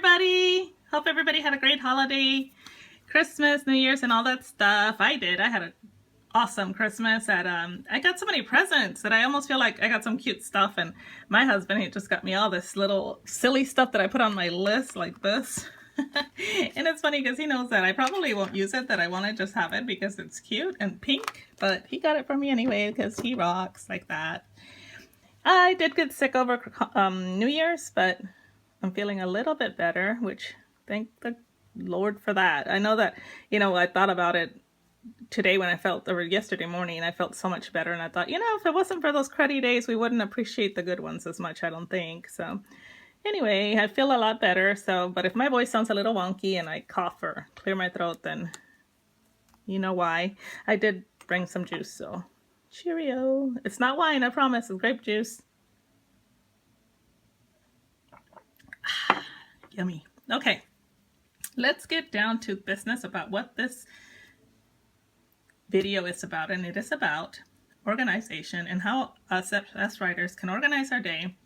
everybody. Hope everybody had a great holiday, Christmas, New Year's, and all that stuff. I did. I had an awesome Christmas. I got so many presents that I almost feel like I got some cute stuff. And my husband, he just got me all this little silly stuff that I put on my list like this. And it's funny because he knows that I probably won't use it, that I want to just have it because it's cute and pink. But he got it for me anyway because he rocks like that. I did get sick over New Year's, but I'm feeling a little bit better, which thank the Lord for that. I know that, I thought about it today when I felt, or yesterday morning, and I felt so much better. And I thought, if it wasn't for those cruddy days, we wouldn't appreciate the good ones as much, I don't think. So anyway, I feel a lot better. So, but if my voice sounds a little wonky and I cough or clear my throat, then you know why. I did bring some juice, so cheerio. It's not wine, I promise. It's grape juice. Yummy. Okay, let's get down to business about what this video is about. And it is about organization and how us writers can organize our day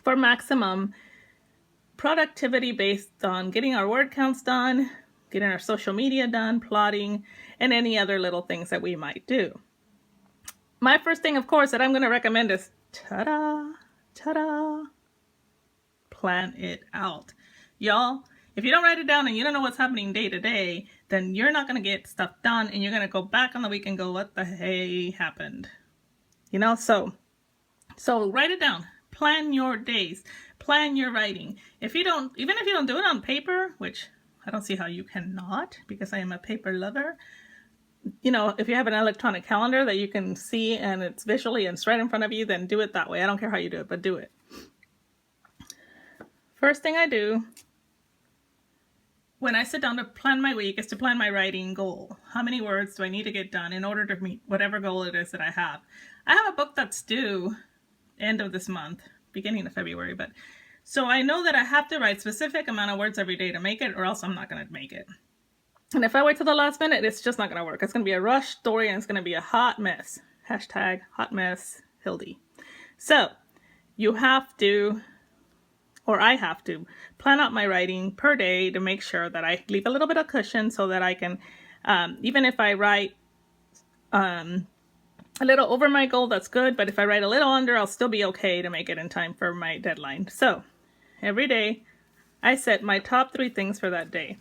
for maximum productivity based on getting our word counts done, getting our social media done, plotting, and any other little things that we might do. My first thing, of course, that I'm going to recommend is ta-da, ta-da, plan it out. Y'all, if you don't write it down and you don't know what's happening day to day, then you're not going to get stuff done and you're going to go back on the week and go, what the hey happened? So write it down. Plan your days. Plan your writing. Even if you don't do it on paper, which I don't see how you cannot because I am a paper lover. If you have an electronic calendar that you can see and it's visually and it's right in front of you, then do it that way. I don't care how you do it, but do it. First thing I do when I sit down to plan my week is to plan my writing goal. How many words do I need to get done in order to meet whatever goal it is that I have? I have a book that's due end of this month, beginning of February, but so I know that I have to write specific amount of words every day to make it, or else I'm not going to make it. And if I wait till the last minute, it's just not going to work. It's going to be a rush story and it's going to be a hot mess. Hashtag hot mess Hildy. So you have to, or I have to, plan out my writing per day to make sure that I leave a little bit of cushion so that I can, even if I write a little over my goal, that's good. But if I write a little under, I'll still be okay to make it in time for my deadline. So every day I set my top 3 things for that day.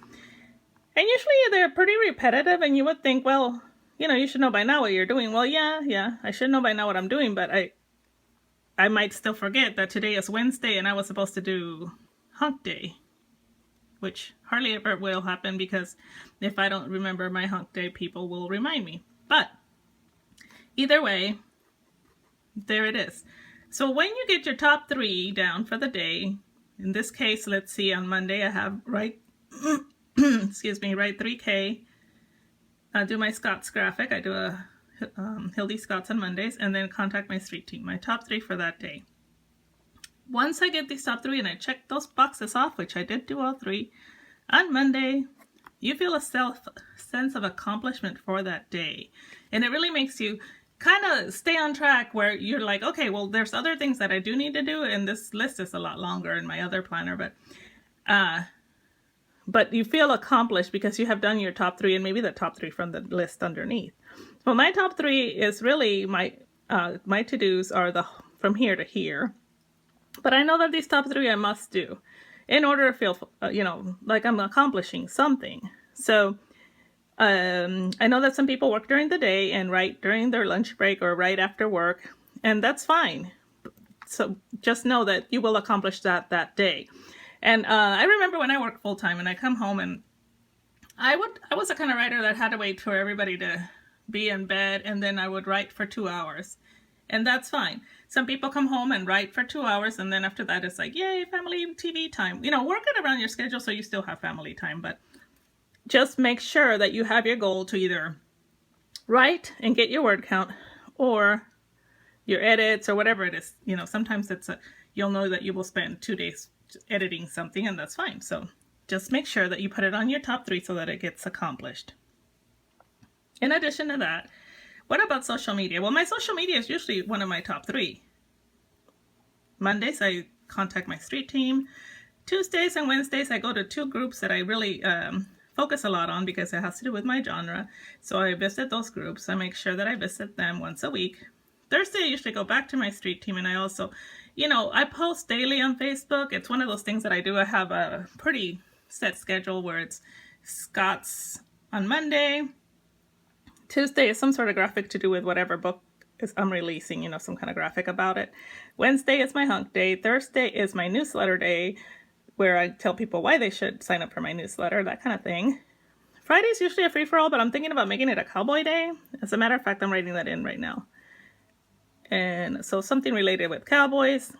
And usually they're pretty repetitive and you would think, well, you should know by now what you're doing. Well, yeah, I should know by now what I'm doing, but I might still forget that today is Wednesday and I was supposed to do hunk day, which hardly ever will happen because if I don't remember my hunk day, people will remind me. But either way, there it is. So when you get your top 3 down for the day, in this case, let's see, on Monday I have write 3K, do my Scott's graphic. I do a Hildy Scott's on Mondays, and then contact my street team. My top 3 for that day. Once I get these top 3 and I check those boxes off, which I did do all 3, on Monday, you feel a sense of accomplishment for that day. And it really makes you kind of stay on track where you're like, okay, well, there's other things that I do need to do, and this list is a lot longer in my other planner, but you feel accomplished because you have done your top 3 and maybe the top 3 from the list underneath. Well, my top 3 is really my to-dos are from here to here. But I know that these top 3 I must do in order to feel, like I'm accomplishing something. So I know that some people work during the day and write during their lunch break or right after work, and that's fine. So just know that you will accomplish that day. And I remember when I worked full-time and I come home and I was the kind of writer that had to wait for everybody to be in bed and then I would write for 2 hours. And that's fine. Some people come home and write for 2 hours and then after that it's like, yay, family TV time. Work it around your schedule so you still have family time. But just make sure that you have your goal to either write and get your word count or your edits or whatever it is. Sometimes you'll know that you will spend 2 days editing something and that's fine. So just make sure that you put it on your top 3 so that it gets accomplished. In addition to that, what about social media? Well, my social media is usually one of my top 3. Mondays, I contact my street team. Tuesdays and Wednesdays, I go to two groups that I really focus a lot on because it has to do with my genre. So I visit those groups. I make sure that I visit them once a week. Thursday, I usually go back to my street team, and I also, I post daily on Facebook. It's one of those things that I do. I have a pretty set schedule where it's Scott's on Monday. Tuesday is some sort of graphic to do with whatever book I'm releasing, some kind of graphic about it. Wednesday is my hunk day. Thursday is my newsletter day, where I tell people why they should sign up for my newsletter, that kind of thing. Friday's usually a free-for-all, but I'm thinking about making it a cowboy day. As a matter of fact, I'm writing that in right now. And so something related with cowboys.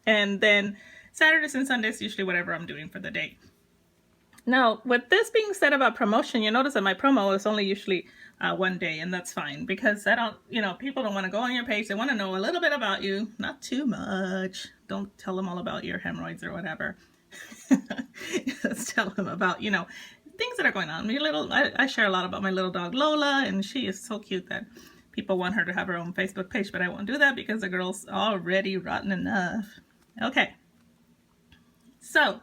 And then Saturdays and Sundays, usually whatever I'm doing for the day. Now, with this being said about promotion, you notice that my promo is only usually one day, and that's fine because I don't, people don't want to go on your page. They want to know a little bit about you, not too much. Don't tell them all about your hemorrhoids or whatever. Just tell them about, things that are going on. I share a lot about my little dog Lola, and she is so cute that people want her to have her own Facebook page, but I won't do that because the girl's already rotten enough. Okay. So,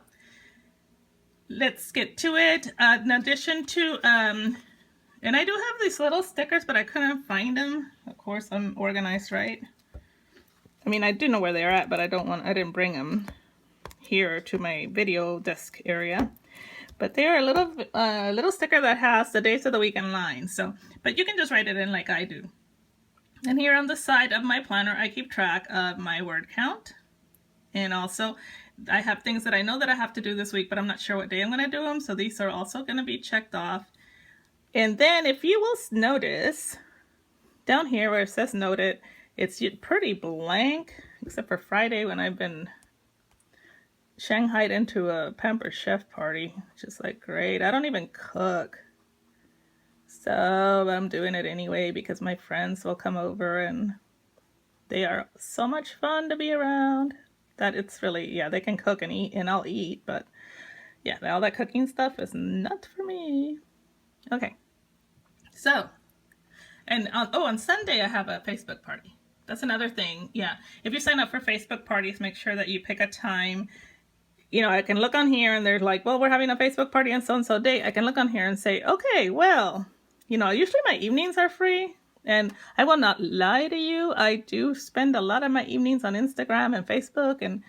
let's get to it. In addition to, and I do have these little stickers, but I couldn't find them. Of course, I'm organized, right? I mean, I do know where they're at, but I didn't bring them here to my video desk area. But they are a little sticker that has the days of the week in line. So, but you can just write it in like I do. And here on the side of my planner, I keep track of my word count. And also, I have things that I know that I have to do this week, but I'm not sure what day I'm going to do them. So these are also going to be checked off. And then if you will notice, down here where it says noted, it's pretty blank, except for Friday when I've been shanghaied into a Pampered Chef party. Just like, great. I don't even cook. So I'm doing it anyway because my friends will come over and they are so much fun to be around. That it's really, yeah, they can cook and eat, and I'll eat, but yeah, all that cooking stuff is not for me. Okay, so, and on Sunday I have a Facebook party. That's another thing, yeah. If you sign up for Facebook parties, make sure that you pick a time. I can look on here and they're like, well, we're having a Facebook party on so-and-so date. I can look on here and say, okay, well, usually my evenings are free. And I will not lie to you, I do spend a lot of my evenings on Instagram and Facebook, and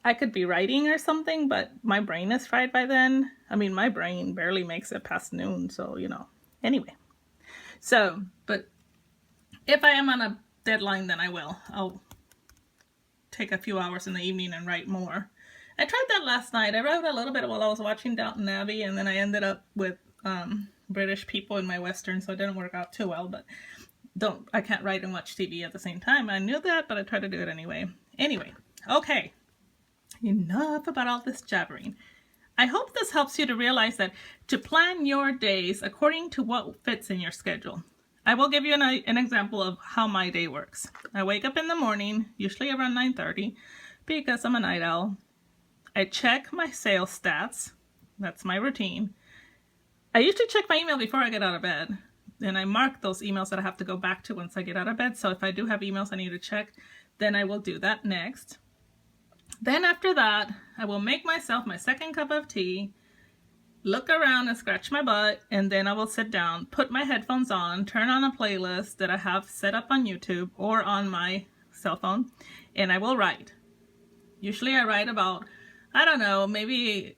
I could be writing or something, but my brain is fried by then. I mean, my brain barely makes it past noon, so, Anyway, so, but if I am on a deadline, then I will. I'll take a few hours in the evening and write more. I tried that last night. I wrote a little bit while I was watching Downton Abbey, and then I ended up with British people in my Western, so it didn't work out too well, but I can't write and watch TV at the same time. I knew that, but I tried to do it anyway. Anyway, okay. Enough about all this jabbering. I hope this helps you to realize that to plan your days according to what fits in your schedule. I will give you an example of how my day works. I wake up in the morning, usually around 9:30, because I'm a night owl. I check my sales stats. That's my routine. I usually check my email before I get out of bed, and I mark those emails that I have to go back to once I get out of bed. So if I do have emails I need to check, then I will do that next. Then after that, I will make myself my second cup of tea, look around and scratch my butt, and then I will sit down, put my headphones on, turn on a playlist that I have set up on YouTube or on my cell phone, and I will write. Usually I write about, I don't know, maybe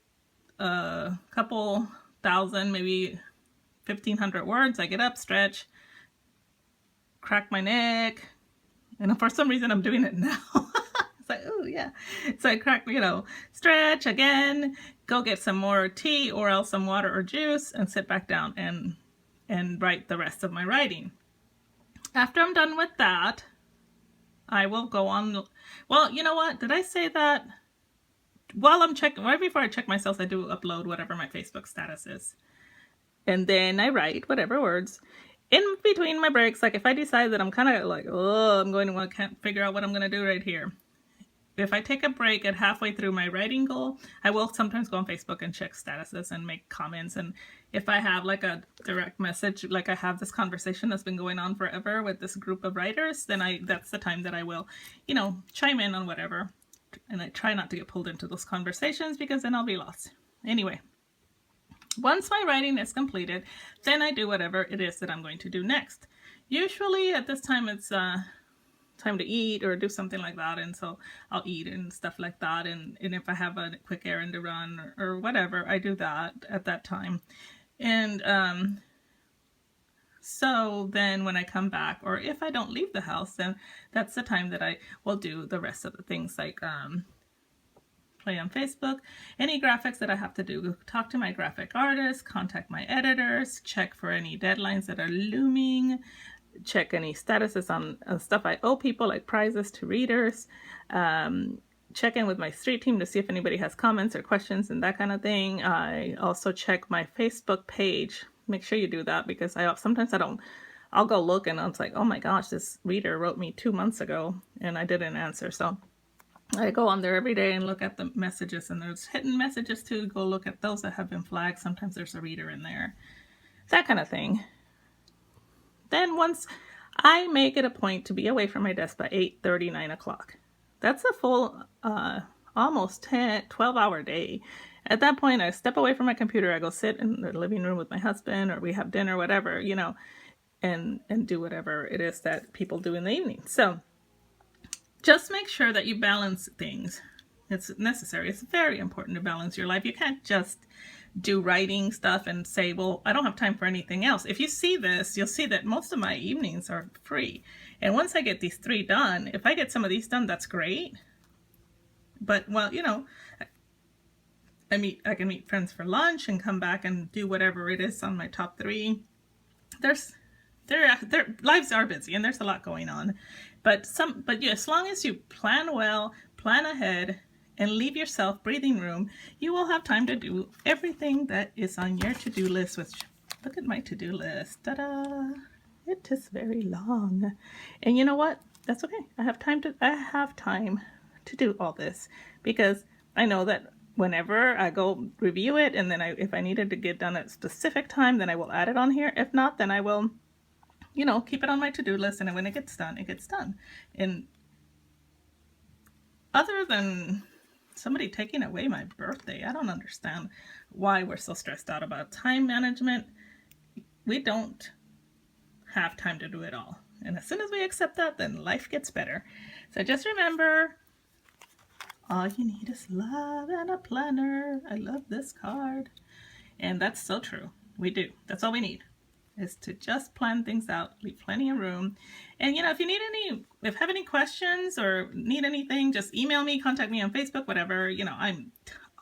a couple thousand, maybe 1,500 words. I get up, stretch, crack my neck, and for some reason I'm doing it now. It's like, oh yeah. So I crack, stretch again, go get some more tea or else some water or juice, and sit back down and write the rest of my writing. After I'm done with that, I will go on. Well, you know what? Did I say that? While I'm checking, right before I check myself, I do upload whatever my Facebook status is. And then I write whatever words. In between my breaks, like if I decide that I'm kind of like, oh, I can't figure out what I'm going to do right here. If I take a break at halfway through my writing goal, I will sometimes go on Facebook and check statuses and make comments. And if I have like a direct message, like I have this conversation that's been going on forever with this group of writers, then that's the time that I will, chime in on whatever. And I try not to get pulled into those conversations because then I'll be lost. Anyway, once my writing is completed, then I do whatever it is that I'm going to do next. Usually at this time it's time to eat or do something like that, and so I'll eat and stuff like that, and if I have a quick errand to run or whatever, I do that at that time. And so then when I come back, or if I don't leave the house, then that's the time that I will do the rest of the things, like play on Facebook, any graphics that I have to do, talk to my graphic artist, contact my editors, check for any deadlines that are looming, check any statuses on stuff I owe people, like prizes to readers, check in with my street team to see if anybody has comments or questions and that kind of thing. I also check my Facebook page. Make sure you do that, because sometimes I'll go look and it's like, oh my gosh, this reader wrote me 2 months ago and I didn't answer. So I go on there every day and look at the messages, and there's hidden messages too. Go look at those that have been flagged. Sometimes there's a reader in there, that kind of thing. Then once I make it a point to be away from my desk by 8:30, 9 o'clock. That's a full, almost 12-hour day. At that point, I step away from my computer. I go sit in the living room with my husband, or we have dinner, whatever, and do whatever it is that people do in the evening. So just make sure that you balance things. It's necessary. It's very important to balance your life. You can't just do writing stuff and say, well, I don't have time for anything else. If you see this, you'll see that most of my evenings are free. And once I get these 3 done, if I get some of these done, that's great. But, well, I can meet friends for lunch and come back and do whatever it is on my top 3. Their lives are busy and there's a lot going on. But yeah, as long as you plan well, plan ahead, and leave yourself breathing room, you will have time to do everything that is on your to-do list, which, look at my to-do list. Ta-da! It is very long. And you know what? That's okay. I have time to do all this, because I know that whenever I go review it, and then if I needed to get done at a specific time, then I will add it on here. If not, then I will, keep it on my to-do list, and when it gets done, it gets done. And other than somebody taking away my birthday, I don't understand why we're so stressed out about time management. We don't have time to do it all. And as soon as we accept that, then life gets better. So just remember, all you need is love and a planner. I love this card. And that's so true. We do. That's all we need, is to just plan things out, leave plenty of room. And if you have any questions or need anything, just email me, contact me on Facebook, whatever. I'm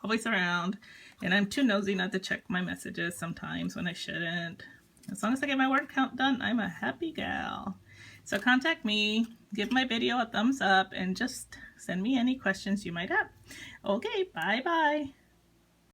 always around, and I'm too nosy not to check my messages sometimes when I shouldn't. As long as I get my word count done, I'm a happy gal. So contact me, give my video a thumbs up, and just send me any questions you might have. Okay, bye-bye.